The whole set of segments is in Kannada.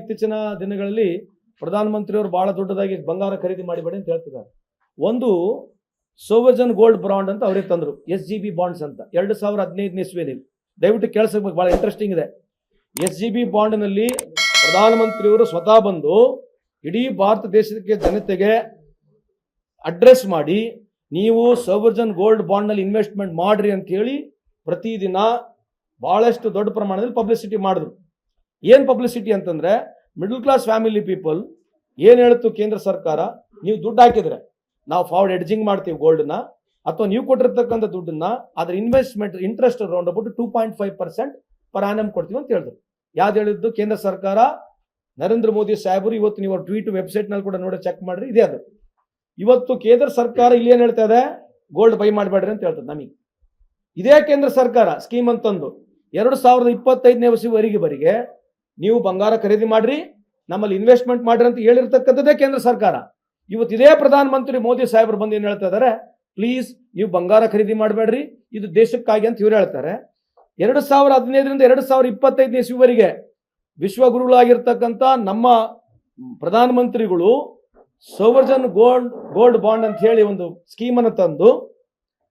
ಇತ್ತೀಚಿನ ದಿನಗಳಲ್ಲಿ ಪ್ರಧಾನಮಂತ್ರಿಯವರು ಬಹಳ ದೊಡ್ಡದಾಗಿ ಬಂಗಾರ ಖರೀದಿ ಮಾಡಿಬೇಡಿ ಅಂತ ಹೇಳ್ತಿದ್ದಾರೆ. ಒಂದು ಸೋವರ್ಜನ್ ಗೋಲ್ಡ್ ಬಾಂಡ್ ಅಂತ ಅವರೇ ತಂದರು, SGB ಬಾಂಡ್ಸ್ ಅಂತ 2015 ಇಸ್ವಿಯಲ್ಲಿ. ದಯವಿಟ್ಟು ಕೇಳಿಸಬೇಕು, ಬಹಳ ಇಂಟ್ರೆಸ್ಟಿಂಗ್ ಇದೆ. SGB ಬಾಂಡ್ನಲ್ಲಿ ಪ್ರಧಾನಮಂತ್ರಿಯವರು ಸ್ವತಃ ಬಂದು ಇಡೀ ಭಾರತ ದೇಶಕ್ಕೆ ಜನತೆಗೆ ಅಡ್ರೆಸ್ ಮಾಡಿ, ನೀವು ಸೋವರ್ಜನ್ ಗೋಲ್ಡ್ ಬಾಂಡ್ನಲ್ಲಿ ಇನ್ವೆಸ್ಟ್ಮೆಂಟ್ ಮಾಡ್ರಿ ಅಂತ ಹೇಳಿ ಪ್ರತಿದಿನ ಬಹಳಷ್ಟು ದೊಡ್ಡ ಪ್ರಮಾಣದಲ್ಲಿ ಪಬ್ಲಿಸಿಟಿ ಮಾಡಿದ್ರು. ಏನು ಪಬ್ಲಿಸಿಟಿ ಅಂತಂದ್ರೆ, ಮಿಡಲ್ ಕ್ಲಾಸ್ ಫ್ಯಾಮಿಲಿ ಪೀಪಲ್ ಏನು ಹೇಳ್ತು ಕೇಂದ್ರ ಸರ್ಕಾರ, ನೀವು ದುಡ್ಡು ಹಾಕಿದ್ರೆ ನಾವು ಫಾರ್ವರ್ಡ್ ಎಡ್ಜಿಂಗ್ ಮಾಡ್ತೀವಿ ಗೋಲ್ಡ್ನ, ಅಥವಾ ನೀವು ಕೊಟ್ಟಿರ್ತಕ್ಕಂಥ ದುಡ್ಡನ್ನ ಅದರ investment interest around about 2.5% per annum ಕೊಡ್ತೀವಿ ಅಂತ ಹೇಳಿದ್ರು. ಯಾವ್ದು ಹೇಳಿದ್ದು? ಕೇಂದ್ರ ಸರ್ಕಾರ, ನರೇಂದ್ರ ಮೋದಿ ಸಾಹೇಬರು. ಇವತ್ತು ನೀವು ಟ್ವೀಟ್ ವೆಬ್ಸೈಟ್ನಲ್ಲಿ ಕೂಡ ನೋಡಿ ಚೆಕ್ ಮಾಡ್ರಿ, ಇದೇ ಅದು. ಇವತ್ತು ಕೇಂದ್ರ ಸರ್ಕಾರ ಇಲ್ಲಿ ಏನು ಹೇಳ್ತಾ ಇದೆ, ಗೋಲ್ಡ್ ಬೈ ಮಾಡಬೇಡ್ರಿ ಅಂತ ಹೇಳ್ತದೆ ನಮಗೆ. ಇದೇ ಕೇಂದ್ರ ಸರ್ಕಾರ ಸ್ಕೀಮ್ ಅಂತಂದು 2025 ನೀವು ಬಂಗಾರ ಖರೀದಿ ಮಾಡ್ರಿ, ನಮ್ಮಲ್ಲಿ ಇನ್ವೆಸ್ಟ್ಮೆಂಟ್ ಮಾಡ್ರಿ ಅಂತ ಹೇಳಿರ್ತಕ್ಕಂಥದ್ದೇ ಕೇಂದ್ರ ಸರ್ಕಾರ. ಇವತ್ತು ಇದೇ ಪ್ರಧಾನಮಂತ್ರಿ ಮೋದಿ ಸಾಹೇಬರು ಬಂದು ಏನು ಹೇಳ್ತಾ ಇದ್ದಾರೆ, ಪ್ಲೀಸ್ ನೀವು ಬಂಗಾರ ಖರೀದಿ ಮಾಡಬೇಡ್ರಿ, ಇದು ದೇಶಕ್ಕಾಗಿ ಅಂತ ಇವ್ರು ಹೇಳ್ತಾರೆ. 2015 2025 ವಿಶ್ವಗುರುಗಳಾಗಿರ್ತಕ್ಕಂಥ ನಮ್ಮ ಪ್ರಧಾನಮಂತ್ರಿಗಳು ಸೋವರ್ಜನ್ ಗೋಲ್ಡ್ ಬಾಂಡ್ ಅಂತ ಹೇಳಿ ಒಂದು ಸ್ಕೀಮನ್ನು ತಂದು,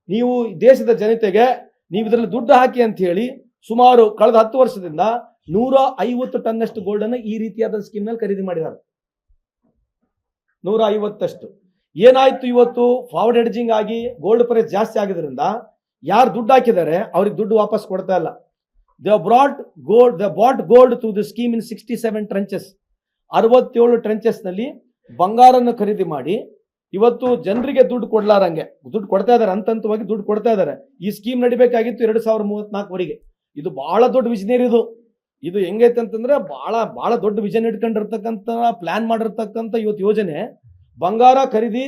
ನೀವು ದೇಶದ ಜನತೆಗೆ ನೀವು ಇದರಲ್ಲಿ ದುಡ್ಡು ಹಾಕಿ ಅಂತ ಹೇಳಿ ಸುಮಾರು ಕಳೆದ 10 ವರ್ಷದಿಂದ 150 ಟನ್ನಷ್ಟು ಗೋಲ್ಡನ್ನು ಈ ರೀತಿಯಾದ ಸ್ಕೀಮ್ನಲ್ಲಿ ಖರೀದಿ ಮಾಡಿದ್ದಾರೆ. 150. ಏನಾಯ್ತು, ಇವತ್ತು ಫಾರ್ವರ್ಡ್ ಎಡ್ಜಿಂಗ್ ಆಗಿ ಗೋಲ್ಡ್ ಪ್ರೈಸ್ ಜಾಸ್ತಿ ಆಗಿದ್ರಿಂದ ಯಾರು ದುಡ್ಡು ಹಾಕಿದ್ದಾರೆ ಅವ್ರಿಗೆ ದುಡ್ಡು ವಾಪಸ್ ಕೊಡ್ತಾ ಇಲ್ಲ. They bot gold through the scheme in 67 trenches. 67 ಟ್ರೆಂಚಸ್ನಲ್ಲಿ ಬಂಗಾರನ್ನು ಖರೀದಿ ಮಾಡಿ ಇವತ್ತು ಜನರಿಗೆ ದುಡ್ಡು ಕೊಡ್ಲಾರಂಗೆ ದುಡ್ಡು ಕೊಡ್ತಾ ಇದ್ದಾರೆ, ಹಂತವಾಗಿ ದುಡ್ಡು ಕೊಡ್ತಾ ಇದ್ದಾರೆ. ಈ ಸ್ಕೀಮ್ ನಡಿಬೇಕಾಗಿತ್ತು 2034 ಇದು ಬಹಳ ದೊಡ್ಡ ವಿಷನರಿ. ಇದು ಹೆಂಗೈತೆ ಅಂತಂದ್ರೆ ಬಹಳ ದೊಡ್ಡ ವಿಷನ್ ಇಟ್ಕೊಂಡಿರ್ತಕ್ಕಂಥ, ಪ್ಲಾನ್ ಮಾಡಿರ್ತಕ್ಕಂಥ ಇವತ್ತು ಯೋಜನೆ. ಬಂಗಾರ ಖರೀದಿ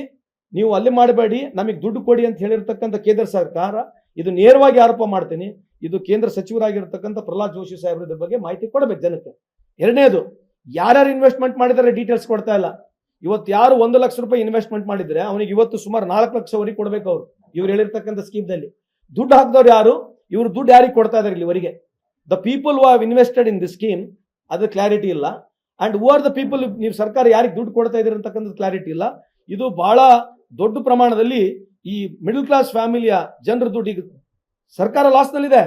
ನೀವು ಅಲ್ಲಿ ಮಾಡಬೇಡಿ, ನಮಗೆ ದುಡ್ಡು ಕೊಡಿ ಅಂತ ಹೇಳಿರ್ತಕ್ಕಂಥ ಕೇಂದ್ರ ಸರ್ಕಾರ ಇದು ನೇರವಾಗಿ ಆರೋಪ ಮಾಡ್ತೀನಿ. ಇದು ಕೇಂದ್ರ ಸಚಿವರಾಗಿರ್ತಕ್ಕಂಥ ಪ್ರಹ್ಲಾದ್ ಜೋಶಿ ಸಾಹೇಬ್ರ ಬಗ್ಗೆ ಮಾಹಿತಿ ಕೊಡಬೇಕು ಜನಕ್ಕೆ. ಎರಡನೇದು, ಯಾರ್ಯಾರು ಇನ್ವೆಸ್ಟ್ಮೆಂಟ್ ಮಾಡಿದ್ದಾರೆ ಡೀಟೇಲ್ಸ್ ಕೊಡ್ತಾ ಇಲ್ಲ. ಇವತ್ತು ಯಾರು 1 ಲಕ್ಷ ರೂಪಾಯಿ ಇನ್ವೆಸ್ಟ್ಮೆಂಟ್ ಮಾಡಿದ್ರೆ ಅವನಿಗೆ ಇವತ್ತು ಸುಮಾರು 4 ಲಕ್ಷವರೆಗೆ ಕೊಡಬೇಕು ಅವರು. ಇವ್ರು ಹೇಳಿರ್ತಕ್ಕಂಥ ಸ್ಕೀಮ್ನಲ್ಲಿ ದುಡ್ಡು ಹಾಕಿದವ್ರು ಯಾರು, ಇವರು ದುಡ್ಡು ಯಾರಿಗೆ ಕೊಡ್ತಾ ಇದ್ದಾರೆ ಇಲ್ಲಿವರೆಗೆ? The people who have invested in the scheme, ಅದು ಕ್ಲಾರಿಟಿ ಇಲ್ಲ. And who are the people, ನೀವು ಸರ್ಕಾರ ಯಾರಿಗೆ ದುಡ್ಡು ಕೊಡ್ತಾ ಇದ್ದೀರಿ ಅಂತಕ್ಕಂಥದ್ದು ಕ್ಲಾರಿಟಿ ಇಲ್ಲ. ಇದು ಬಹಳ ದೊಡ್ಡ ಪ್ರಮಾಣದಲ್ಲಿ ಈ ಮಿಡಲ್ ಕ್ಲಾಸ್ ಫ್ಯಾಮಿಲಿಯ ಜನರ ದುಡ್ಡು ಈಗ ಸರ್ಕಾರ ಲಾಸ್ನಲ್ಲಿದೆ.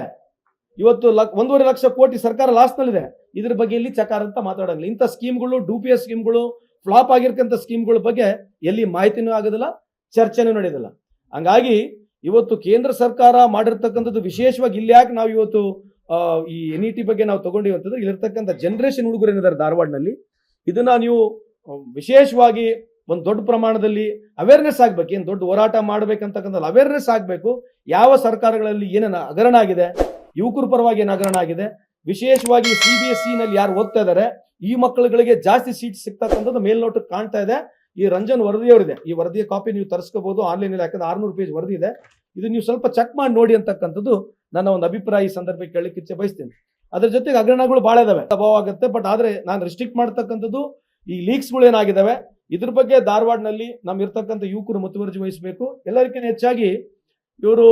ಇವತ್ತು 1.5 ಲಕ್ಷ ಕೋಟಿ ಸರ್ಕಾರ ಲಾಸ್ನಲ್ಲಿದೆ. ಇದ್ರ ಬಗ್ಗೆ ಎಲ್ಲಿ ಚಕಾರ ಅಂತ ಮಾತಾಡಂಗಿಲ್ಲ. ಇಂಥ ಸ್ಕೀಮ್ಗಳು, ಡೂಪಿಯಸ್ ಸ್ಕೀಮ್ಗಳು, ಫ್ಲಾಪ್ ಆಗಿರ್ತಕ್ಕಂಥ ಸ್ಕೀಮ್ಗಳ ಬಗ್ಗೆ ಎಲ್ಲಿ ಮಾಹಿತಿನೂ ಆಗೋದಿಲ್ಲ, ಚರ್ಚೆನೂ ನಡೆಯೋದಿಲ್ಲ. ಹಂಗಾಗಿ ಇವತ್ತು ಕೇಂದ್ರ ಸರ್ಕಾರ ಮಾಡಿರ್ತಕ್ಕಂಥದ್ದು ವಿಶೇಷವಾಗಿ ಇಲ್ಲಿ ಯಾಕೆ ನಾವು ಇವತ್ತು ಈ NET ಬಗ್ಗೆ ನಾವು ತಗೊಂಡಿವಿ ಅಂತಂದ್ರೆ, ಇಲ್ಲಿರ್ತಕ್ಕಂಥ ಜನರೇಷನ್ ಹುಡುಗರು ಏನಿದ್ದಾರೆ ಧಾರವಾಡನಲ್ಲಿ, ಇದನ್ನ ನೀವು ವಿಶೇಷವಾಗಿ ಒಂದು ದೊಡ್ಡ ಪ್ರಮಾಣದಲ್ಲಿ ಅವೇರ್ನೆಸ್ ಆಗ್ಬೇಕು. ಏನು ದೊಡ್ಡ ಹೋರಾಟ ಮಾಡ್ಬೇಕಂತಕ್ಕಂಥ ಅವೇರ್ನೆಸ್ ಆಗಬೇಕು. ಯಾವ ಸರ್ಕಾರಗಳಲ್ಲಿ ಏನೇನು ಹಗರಣ ಆಗಿದೆ, ಯುವಕರ ಪರವಾಗಿ ಏನು ಹಗರಣ ಆಗಿದೆ, ವಿಶೇಷವಾಗಿ CBSE ನಲ್ಲಿ ಯಾರು ಓದ್ತಾ ಇದ್ದಾರೆ ಈ ಮಕ್ಕಳುಗಳಿಗೆ ಜಾಸ್ತಿ ಸೀಟ್ ಸಿಗ್ತಕ್ಕಂಥದ್ದು ಮೇಲ್ನೋಟಕ್ಕೆ ಕಾಣ್ತಾ ಇದೆ. ಈ ರಂಜನ್ ವರದಿಯವರಿದೆ, ಈ ವರದಿಯ ಕಾಪಿ ನೀವು ತರಿಸ್ಕೋಬಹುದು ಆನ್ಲೈನಲ್ಲಿ, ಯಾಕಂದ್ರೆ 600 ಪೇಜ್ ವರದಿ ಇದೆ. ಇದು ನೀವು ಸ್ವಲ್ಪ ಚೆಕ್ ಮಾಡಿ ನೋಡಿ ಅಂತಕ್ಕಂಥದ್ದು ನನ್ನ ಒಂದು ಅಭಿಪ್ರಾಯ. ಈ ಸಂದರ್ಭಕ್ಕೆ ಕೇಳಲಿಕ್ಕೆ ಇಚ್ಛೆ ಬಯಸ್ತೇನೆ. ಅದ್ರ ಜೊತೆಗೆ ಹಗರಣಗಳು ಭಾಳ ಇದಾವೆ, ಅಭಾವ ಆಗುತ್ತೆ. ಬಟ್ ಆದ್ರೆ ನಾನು ರಿಸ್ಟ್ರಿಕ್ಟ್ ಮಾಡ್ತಕ್ಕಂಥದ್ದು ಈ ಲೀಕ್ಸ್ಗಳು ಏನಾಗಿದ್ದಾವೆ ಇದ್ರ ಬಗ್ಗೆ ಧಾರವಾಡನಲ್ಲಿ ನಮ್ಮ ಇರ್ತಕ್ಕಂಥ ಯುವಕರು ಮುತುವರ್ಜಿ ವಹಿಸಬೇಕು. ಎಲ್ಲರಿಗಿಂತ ಹೆಚ್ಚಾಗಿ ಇವರು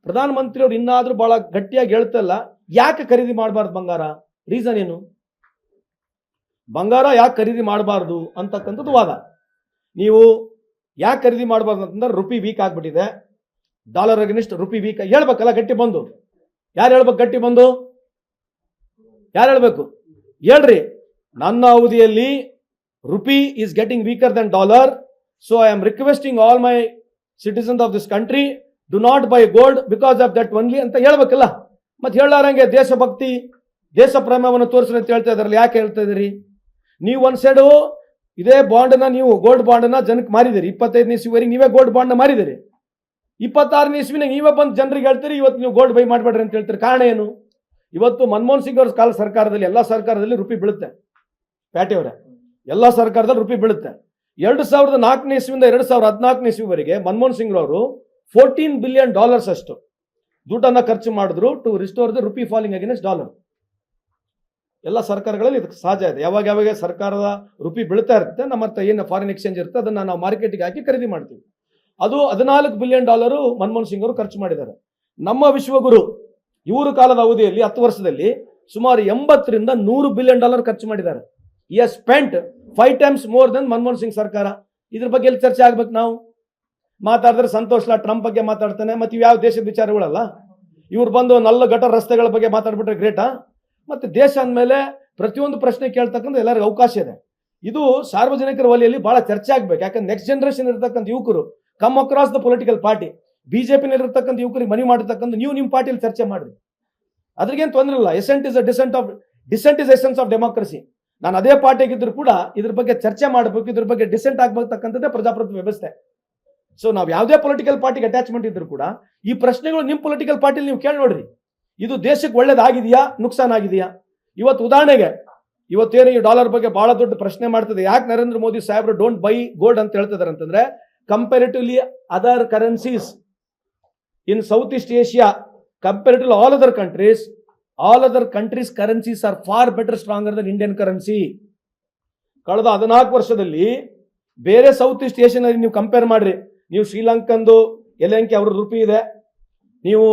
ಪ್ರಧಾನಮಂತ್ರಿಯವರು ಇನ್ನಾದ್ರೂ ಬಹಳ ಗಟ್ಟಿಯಾಗಿ ಹೇಳ್ತಲ್ಲ, ಯಾಕೆ ಖರೀದಿ ಮಾಡಬಾರ್ದು ಬಂಗಾರ, ರೀಸನ್ ಏನು? ಬಂಗಾರ ಯಾಕೆ ಖರೀದಿ ಮಾಡಬಾರ್ದು ಅಂತಕ್ಕಂಥದ್ದು ವಾದ. ನೀವು ಯಾಕೆ ಖರೀದಿ ಮಾಡಬಾರ್ದು ಅಂತಂದ್ರೆ, ರುಪಿ ವೀಕ್ ಆಗ್ಬಿಟ್ಟಿದೆ, ಡಾಲರ್ ಅಗೇನ್ಸ್ಟ್ ರುಪಿ ವೀಕ್. ಹೇಳ್ಬೇಕಲ್ಲ ಗಟ್ಟಿ ಬಂದು, ಯಾರು ಹೇಳ್ಬೇಕು? ಗಟ್ಟಿ ಬಂದು ಯಾರು ಹೇಳ್ಬೇಕು? ಹೇಳ್ರಿ. ನನ್ನ ಅವಧಿಯಲ್ಲಿ rupee is getting weaker than dollar, so I am requesting all my citizens of this country do not buy gold because of that only ಅಂತ ಹೇಳ್ಬೇಕಲ್ಲ. ಮತ್ತೆ ಹೇಳಾರಂಗೆ ದೇಶಭಕ್ತಿ, ದೇಶ ಪ್ರೇಮವನ್ನು ತೋರಿಸ್ರಿ ಅಂತ ಹೇಳ್ತಾ ಇದ್ರಲ್ಲ, ಯಾಕೆ ಹೇಳ್ತಾ ಇದ್ದೀರಿ? ನೀವು ಒಂದ್ ಸೈಡು ಇದೇ ಬಾಂಡ್ನ, ನೀವು ಗೋಲ್ಡ್ ಬಾಂಡ್ನ ಜನಕ್ಕೆ ಮಾರಿದಿರಿ. 25ನೇ ಇಸ್ವಿವರೆಗೆ ನೀವೇ ಗೋಲ್ಡ್ ಬಾಂಡ್ನ ಮಾರಿದಿರಿ. 26ನೇ ಇಸ್ವಿನಾಗ ನೀವೇ ಬಂದು ಜನರಿಗೆ ಹೇಳ್ತೀರಿ ಇವತ್ತು ನೀವು ಗೋಲ್ಡ್ ಬೈ ಮಾಡಬೇಡ್ರಿ ಅಂತ ಹೇಳ್ತೀರಿ. ಕಾರಣ ಏನು? ಇವತ್ತು ಮನಮೋಹನ್ ಸಿಂಗ್ ಅವ್ರ ಕಾಲ ಸರ್ಕಾರದಲ್ಲಿ, ಎಲ್ಲ ಸರ್ಕಾರದಲ್ಲಿ ರುಪಿ ಬೀಳುತ್ತೆ. ಪ್ಯಾಟೆಯವರೇ, ಎಲ್ಲ ಸರ್ಕಾರದಲ್ಲಿ ರುಪಿ ಬೀಳುತ್ತೆ. 2004ನೇ ಇಸ್ವಿಯಿಂದ 2014ನೇ ಇಸ್ವಿವರೆಗೆ ಮನಮೋಹನ್ ಸಿಂಗ್ ಅವರು $14 ಬಿಲಿಯನ್ ಅಷ್ಟು ದುಡ್ಡನ್ನ ಖರ್ಚು ಮಾಡಿದ್ರು to restore the rupee falling against dollar. ಎಲ್ಲ ಸರ್ಕಾರಗಳಲ್ಲಿ ಇದಕ್ಕೆ ಸಹಜ ಇದೆ. ಯಾವಾಗ ಸರ್ಕಾರದ ರುಪಿ ಬೀಳ್ತಾ ಇರುತ್ತೆ, ನಮ್ಮ ಹತ್ರ ಏನು ಫಾರಿನ್ ಎಕ್ಸ್ಚೇಂಜ್ ಇರುತ್ತೆ ಅದನ್ನ ನಾವು ಮಾರ್ಕೆಟ್ಗೆ ಹಾಕಿ ಖರೀದಿ ಮಾಡ್ತೀವಿ. ಅದು $14 ಬಿಲಿಯನ್ ಮನಮೋಹನ್ ಸಿಂಗ್ ಅವರು ಖರ್ಚು ಮಾಡಿದ್ದಾರೆ. ನಮ್ಮ ವಿಶ್ವಗುರು ಇವರು ಕಾಲದ ಅವಧಿಯಲ್ಲಿ 10 ವರ್ಷದಲ್ಲಿ ಸುಮಾರು 80ರಿಂದ $100 ಬಿಲಿಯನ್ ಖರ್ಚು ಮಾಡಿದ್ದಾರೆ. ಈ spent 5 times more than Manmohan Singh ಸರ್ಕಾರ. ಇದ್ರ ಬಗ್ಗೆ ಎಲ್ಲಿ ಚರ್ಚೆ ಆಗ್ಬೇಕು? ನಾವು ಮಾತಾಡಿದ್ರೆ ಸಂತೋಷ್ ಲಾ ಟ್ರಂಪ್ ಬಗ್ಗೆ ಮಾತಾಡ್ತಾನೆ, ಮತ್ತೆ ಯಾವ ದೇಶದ ವಿಚಾರಗಳಲ್ಲ. ಇವ್ರು ಬಂದು ನಲ್ಲ ಗಟರ್ ರಸ್ತೆಗಳ ಬಗ್ಗೆ ಮಾತಾಡ್ಬಿಟ್ರೆ ಗ್ರೇಟಾ? ಮತ್ತೆ ದೇಶ ಅಂದಮೇಲೆ ಪ್ರತಿಯೊಂದು ಪ್ರಶ್ನೆ ಕೇಳ್ತಕ್ಕಂಥ ಎಲ್ಲರಿಗೂ ಅವಕಾಶ ಇದೆ. ಇದು ಸಾರ್ವಜನಿಕರ ವಲಯದಲ್ಲಿ ಬಹಳ ಚರ್ಚೆ ಆಗ್ಬೇಕು. ಯಾಕಂದ್ರೆ ನೆಕ್ಸ್ಟ್ ಜನರೇಷನ್ ಇರತಕ್ಕಂಥ ಯುವಕರು come across the political party, ಬಿಜೆಪಿನಲ್ಲಿರ್ತಕ್ಕಂಥ ಯುವಕರಿಗೆ ಮನಿ ಮಾಡಿರ್ತಕ್ಕಂಥ ನೀವು ನಿಮ್ಮ ಪಾರ್ಟಿಯಲ್ಲಿ ಚರ್ಚೆ ಮಾಡ್ರಿ, ಅದ್ರಿಗೇನು ತೊಂದರೆ ಇಲ್ಲ. Dissent is essence of democracy. ನಾನು ಅದೇ ಪಾರ್ಟಿಗಿದ್ರು ಕೂಡ ಇದ್ರ ಬಗ್ಗೆ ಚರ್ಚೆ ಮಾಡಬೇಕು, ಇದ್ರ ಬಗ್ಗೆ ಡಿಸೆಂಟ್ ಆಗ್ಬೇಕಂತದ್ದೇ ಪ್ರಜಾಪ್ರಭುತ್ವ ವ್ಯವಸ್ಥೆ. ಸೊ ನಾವು ಯಾವುದೇ ಪೊಲಿಟಿಕಲ್ ಪಾರ್ಟಿಗೆ ಅಟ್ಯಾಚ್ಮೆಂಟ್ ಇದ್ರು ಕೂಡ ಈ ಪ್ರಶ್ನೆಗಳು ನಿಮ್ಮ ಪೊಲಿಟಿಕಲ್ ಪಾರ್ಟಿಲಿ ನೀವು ಕೇಳಿ ನೋಡ್ರಿ. ಇದು ದೇಶಕ್ಕೆ ಒಳ್ಳೇದಾಗಿದೆಯಾ, ನುಕ್ಸಾನ್ ಆಗಿದೆಯಾ? ಇವತ್ತು ಉದಾಹರಣೆಗೆ ಇವತ್ತೇನು ಈ ಡಾಲರ್ ಬಗ್ಗೆ ಬಹಳ ದೊಡ್ಡ ಪ್ರಶ್ನೆ ಮಾಡ್ತದೆ. ಯಾಕೆ ನರೇಂದ್ರ ಮೋದಿ ಸಾಹೇಬ್ರು ಡೋಂಟ್ ಬೈ ಗೋಲ್ಡ್ ಅಂತ ಹೇಳ್ತಿದಾರೆ ಅಂತಂದ್ರೆ, comparatively other currencies in South East Asia, comparatively all other countries currencies are far better stronger than Indian currency. ಕಳೆದ 14 ವರ್ಷದಲ್ಲಿ ಬೇರೆ ಸೌತ್ ಈಸ್ಟ್ ಏಷ್ಯಾನಲ್ಲಿ ನೀವು ಕಂಪೇರ್ ಮಾಡ್ರಿ. ನೀವು ಶ್ರೀಲಂಕಂದು ಎಲೆಂಕಿ ಅವ್ರ ರೂಪಿ ಇದೆ, ನೀವು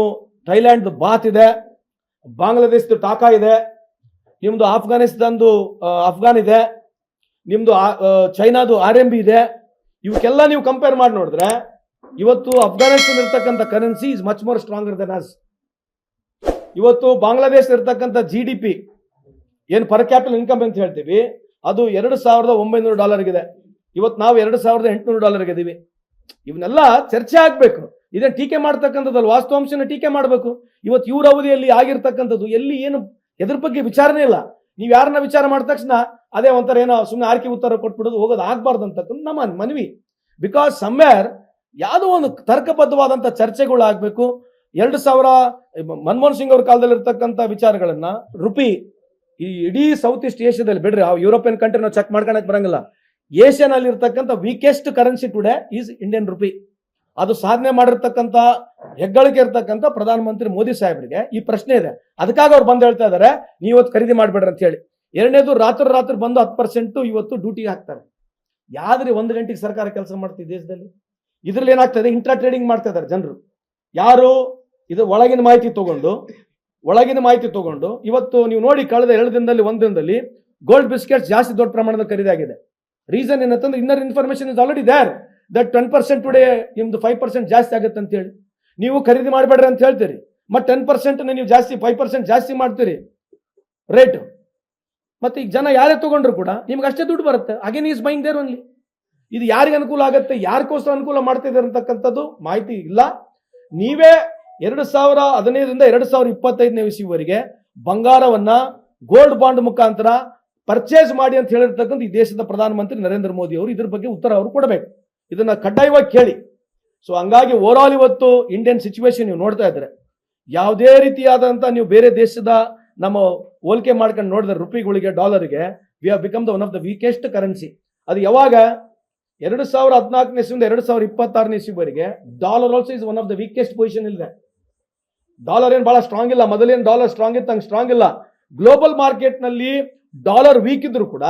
ಥೈಲ್ಯಾಂಡ್ ಬಾತ್ ಇದೆ, ಬಾಂಗ್ಲಾದೇಶದ ಟಾಕಾ ಇದೆ, ನಿಮ್ದು ಅಫ್ಘಾನಿಸ್ತಾನ್ದು ಅಫ್ಘಾನ್ ಇದೆ, ನಿಮ್ದು ಚೈನಾದು RMB ಇದೆ. ಇವಕ್ಕೆಲ್ಲ ನೀವು ಕಂಪೇರ್ ಮಾಡಿ ನೋಡಿದ್ರೆ ಇವತ್ತು ಅಫ್ಘಾನಿಸ್ತಾನ ಇರ್ತಕ್ಕಂಥ currency is much more stronger then us. ಇವತ್ತು ಬಾಂಗ್ಲಾದೇಶ ಇರ್ತಕ್ಕಂಥ GDP ಏನು ಪರ್ ಕ್ಯಾಪಿಟಲ್ ಇನ್ಕಮ್ ಅಂತ ಹೇಳ್ತೀವಿ, ಅದು $2,900 ಇದೆ. ಇವತ್ತು ನಾವು $2,800 ಇದೀವಿ. ಇವನ್ನೆಲ್ಲ ಚರ್ಚೆ ಆಗ್ಬೇಕು. ಇದನ್ನ ಟೀಕೆ ಮಾಡ್ತಕ್ಕಂಥದ್ದು ವಾಸ್ತವಾಂಶನ ಟೀಕೆ ಮಾಡಬೇಕು. ಇವತ್ತು ಇವ್ರ ಅವಧಿಯಲ್ಲಿ ಆಗಿರ್ತಕ್ಕಂಥದ್ದು ಎಲ್ಲಿ ಏನು ಎದ್ರ ಬಗ್ಗೆ ವಿಚಾರನೇ ಇಲ್ಲ. ನೀವು ಯಾರನ್ನ ವಿಚಾರ ಮಾಡಿದ ತಕ್ಷಣ ಅದೇ ಒಂಥರ ಏನೋ ಸುಮ್ಮನೆ ಆರ್ಕೆ ಉತ್ತರ ಕೊಟ್ಬಿಡೋದು, ಹೋಗೋದು ಆಗ್ಬಾರ್ದು ಅಂತಕ್ಕಂಥ ನಮ್ಮ ಮನವಿ. ಬಿಕಾಸ್ ಸಮ್ವೇರ್ ಯಾವುದೋ ಒಂದು ತರ್ಕಬದ್ಧವಾದಂಥ ಚರ್ಚೆಗಳು ಆಗಬೇಕು. 2000 ಮನಮೋಹನ್ ಸಿಂಗ್ ಅವ್ರ ಕಾಲದಲ್ಲಿ ಇರ್ತಕ್ಕಂಥ ವಿಚಾರಗಳನ್ನ ರುಪಿ ಈ ಇಡೀ ಸೌತ್ ಈಸ್ಟ್ ಏಷ್ಯಾದಲ್ಲಿ ಬಿಡ್ರಿ, ಆ ಯುರೋಪಿಯನ್ ಕಂಟ್ರಿ ನಾವು ಚೆಕ್ ಮಾಡ್ಕೊಳಕ್ ಬರಂಗಿಲ್ಲ. ಏಷ್ಯಾನಲ್ಲಿ ಇರ್ತಕ್ಕಂಥ weakest currency today is Indian rupee. ಅದು ಸಾಧನೆ ಮಾಡಿರ್ತಕ್ಕಂಥ ಹೆಗ್ಗಳಿಕೆ ಇರ್ತಕ್ಕಂಥ ಪ್ರಧಾನಮಂತ್ರಿ ಮೋದಿ ಸಾಹೇಬ್ರಿಗೆ ಈ ಪ್ರಶ್ನೆ ಇದೆ. ಅದಕ್ಕಾಗಿ ಅವ್ರು ಬಂದು ಹೇಳ್ತಾ ಇದ್ದಾರೆ ನೀವು ಇವತ್ತು ಖರೀದಿ ಮಾಡ್ಬೇಡ್ರಿ ಅಂತ ಹೇಳಿ. ಎರಡನೇದು ರಾತ್ರಿ ಬಂದು 10% ಇವತ್ತು ಡ್ಯೂಟಿಗೆ ಹಾಕ್ತಾರೆ. ಯಾವ್ದ್ರಿ 1 ಗಂಟೆಗೆ ಸರ್ಕಾರ ಕೆಲಸ ಮಾಡ್ತೀವಿ ದೇಶದಲ್ಲಿ? ಇದ್ರಲ್ಲಿ ಏನಾಗ್ತದೆ, ಇಂಟ್ರಾ ಟ್ರೇಡಿಂಗ್ ಮಾಡ್ತಾ ಇದ್ದಾರೆ ಜನರು. ಯಾರು ಇದು ಒಳಗಿನ ಮಾಹಿತಿ ತಗೊಂಡು ಇವತ್ತು ನೀವು ನೋಡಿ ಕಳೆದ 1 ದಿನದಲ್ಲಿ ಗೋಲ್ಡ್ ಬಿಸ್ಕೆಟ್ಸ್ ಜಾಸ್ತಿ ದೊಡ್ಡ ಪ್ರಮಾಣದಲ್ಲಿ ಖರೀದಿ ಆಗಿದೆ. ರೀಸನ್ ಏನಂತಂದ್ರೆ inner information is already there that 10% today ನಿಮ್ದು 5% ಜಾಸ್ತಿ ಆಗುತ್ತೆ ಅಂತ ಹೇಳಿ ನೀವು ಖರೀದಿ ಮಾಡಬೇಡ್ರಿ ಅಂತ ಹೇಳ್ತೀರಿ. ಮತ್ತೆ 10% ನೀವು ಜಾಸ್ತಿ 5% ಜಾಸ್ತಿ ಮಾಡ್ತೀರಿ ರೇಟ್. ಮತ್ತೆ ಈಗ ಜನ ಯಾರೇ ತಗೊಂಡ್ರು ಕೂಡ ನಿಮ್ಗೆ ಅಷ್ಟೇ ದುಡ್ಡು ಬರುತ್ತೆ. Again is buying there only. ಇದು ಯಾರಿಗೆ ಅನುಕೂಲ ಆಗುತ್ತೆ, ಯಾರಿಗೋಸ್ಕರ ಅನುಕೂಲ ಮಾಡ್ತಿದ್ದಾರೆ ಅಂತಕ್ಕಂಥದ್ದು ಮಾಹಿತಿ ಇಲ್ಲ. ನೀವೇ 2015ರಿಂದ 2025ನೇ ಇಸ್ವಿವರೆಗೆ ಬಂಗಾರವನ್ನ ಗೋಲ್ಡ್ ಬಾಂಡ್ ಮುಖಾಂತರ ಪರ್ಚೇಸ್ ಮಾಡಿ ಅಂತ ಹೇಳಿರ್ತಕ್ಕಂಥ ಈ ದೇಶದ ಪ್ರಧಾನಮಂತ್ರಿ ನರೇಂದ್ರ ಮೋದಿ ಅವರು ಇದ್ರ ಬಗ್ಗೆ ಉತ್ತರ ಅವರು ಕೊಡಬೇಕು. ಇದನ್ನ ಕಡ್ಡಾಯವಾಗಿ ಕೇಳಿ. ಸೊ ಹಂಗಾಗಿ ಓವರ್ ಆಲ್ ಇವತ್ತು ಇಂಡಿಯನ್ ಸಿಚುವೇಶನ್ ನೀವು ನೋಡ್ತಾ ಇದ್ರೆ ಯಾವುದೇ ರೀತಿಯಾದಂಥ ನೀವು ಬೇರೆ ದೇಶದ ನಮ್ಮ ಹೋಲಿಕೆ ಮಾಡ್ಕೊಂಡು ನೋಡಿದ್ರೆ ರುಪಿಗಳಿಗೆ ಡಾಲರ್ಗೆ we have become the one of the weakest currency. ಅದು ಯಾವಾಗ 2014ನೇ ಇಸ್ವಿಯಿಂದ 2026ನೇ ಇಸ್ವಿವರೆಗೆ dollar also is one of the weakest position ಇದೆ. ಡಾಲರ್ ಏನು ಬಹಳ ಸ್ಟ್ರಾಂಗ್ ಇಲ್ಲ. ಮೊದಲೇನು ಡಾಲರ್ ಸ್ಟ್ರಾಂಗ್ ಇತ್ತು ಹಂಗೆ ಸ್ಟ್ರಾಂಗ್ ಇಲ್ಲ. ಗ್ಲೋಬಲ್ ಮಾರ್ಕೆಟ್ನಲ್ಲಿ ಡಾಲರ್ ವೀಕ್ ಇದ್ರು ಕೂಡ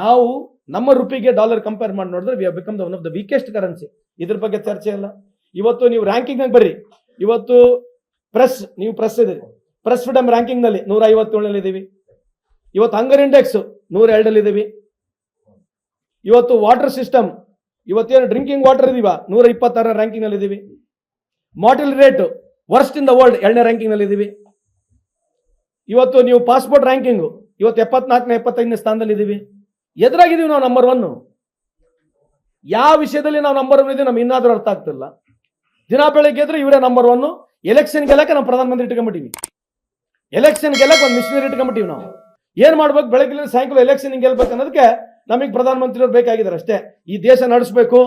ನಾವು ನಮ್ಮ ರುಪಿಗೆ ಡಾಲರ್ ಕಂಪೇರ್ ಮಾಡಿ ನೋಡಿದ್ರೆ V have become the one of the weakest currency. ಇದ್ರ ಬಗ್ಗೆ ಚರ್ಚೆ ಇಲ್ಲ. ಇವತ್ತು ನೀವು ರ್ಯಾಂಕಿಂಗ್ ಆಗಿ ಬರ್ರಿ. ಇವತ್ತು ಪ್ರೆಸ್ ಇದ್ದೀರಿ, ಪ್ರೆಸ್ ಫ್ರೀಡಮ್ ರ್ಯಾಂಕಿಂಗ್ ನಲ್ಲಿ 157ನಲ್ಲಿ ಇದ್ದೀವಿ. ಇವತ್ತು ಹಂಗರ್ ಇಂಡೆಕ್ಸ್ 102 ಇದ್ದೀವಿ. ಇವತ್ತು ವಾಟರ್ ಸಿಸ್ಟಮ್ ಇವತ್ತೇನು ಡ್ರಿಂಕಿಂಗ್ ವಾಟರ್ ಇದೀವ 126ನೇ ರ್ಯಾಂಕಿಂಗ್ ನಲ್ಲಿ ಇದ್ದೀವಿ. Mortal rate worst in the world 2ನೇ ರ್ಯಾಂಕಿಂಗ್ ನಲ್ಲಿ ಇದ್ದೀವಿ. ಇವತ್ತು ನೀವು ಪಾಸ್ಪೋರ್ಟ್ ರ್ಯಾಂಕಿಂಗ್ ಇವತ್ತು 74ನೇ 75ನೇ ಸ್ಥಾನದಲ್ಲಿ ಇದ್ದೀವಿ. ಎದುರಾಗಿದ್ದೀವಿ ನಾವು ನಂಬರ್ 1. ಯಾವ ವಿಷಯದಲ್ಲಿ ನಾವು ನಂಬರ್ 1 ಇದೀವಿ ನಮ್ಗೆ ಇನ್ನಾದ್ರೂ ಅರ್ಥ ಆಗ್ತಿಲ್ಲ. ದಿನ ಬೆಳಗ್ಗೆ ಎದ್ರೆ ಇವರೇ ನಂಬರ್ 1. ಎಲೆಕ್ಷನ್ ಗೆಲ್ಲಕ್ಕೆ ನಾವು ಪ್ರಧಾನಮಂತ್ರಿ ಇಟ್ಕೊಂಡ್ಬಿಟ್ಟಿವಿ. ಎಲೆಕ್ಷನ್ ಗೆಲ್ಲಕ್ಕೆ ಒಂದು ಮಿಷನರಿ ಇಟ್ಕೊಂಡ್ಬಿಟ್ಟಿವಿ. ನಾವು ಏನ್ ಮಾಡ್ಬೇಕು, ಬೆಳಗ್ಗೆ ಸಾಯಂಕಾಲ ಎಲೆಕ್ಷನ್ ಗೆಲ್ಬೇಕು ಅನ್ನೋದಕ್ಕೆ ನಮಗೆ ಪ್ರಧಾನಮಂತ್ರಿಯವರು ಬೇಕಾಗಿದ್ದಾರೆ ಅಷ್ಟೇ. ಈ ದೇಶ ನಡೆಸಬೇಕು,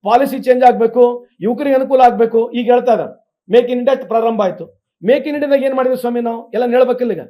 ಪಾಲಿಸಿ ಚೇಂಜ್ ಆಗಬೇಕು, ಯುವಕರಿಗೆ ಅನುಕೂಲ ಆಗಬೇಕು. ಈಗ ಹೇಳ್ತಾ ಇದ್ದಾರೆ ಮೇಕ್ ಇನ್ ಇಂಡಿಯಾ ಪ್ರಾರಂಭ ಆಯ್ತು. ಮೇಕ್ ಇನ್ ಇಂಡಿಯಾದಾಗ ಏನ್ ಮಾಡಿದ್ವಿ ಸ್ವಾಮಿ ನಾವು ಎಲ್ಲ ಹೇಳ್ಬೇಕಿಲ್ಲ. ಈಗ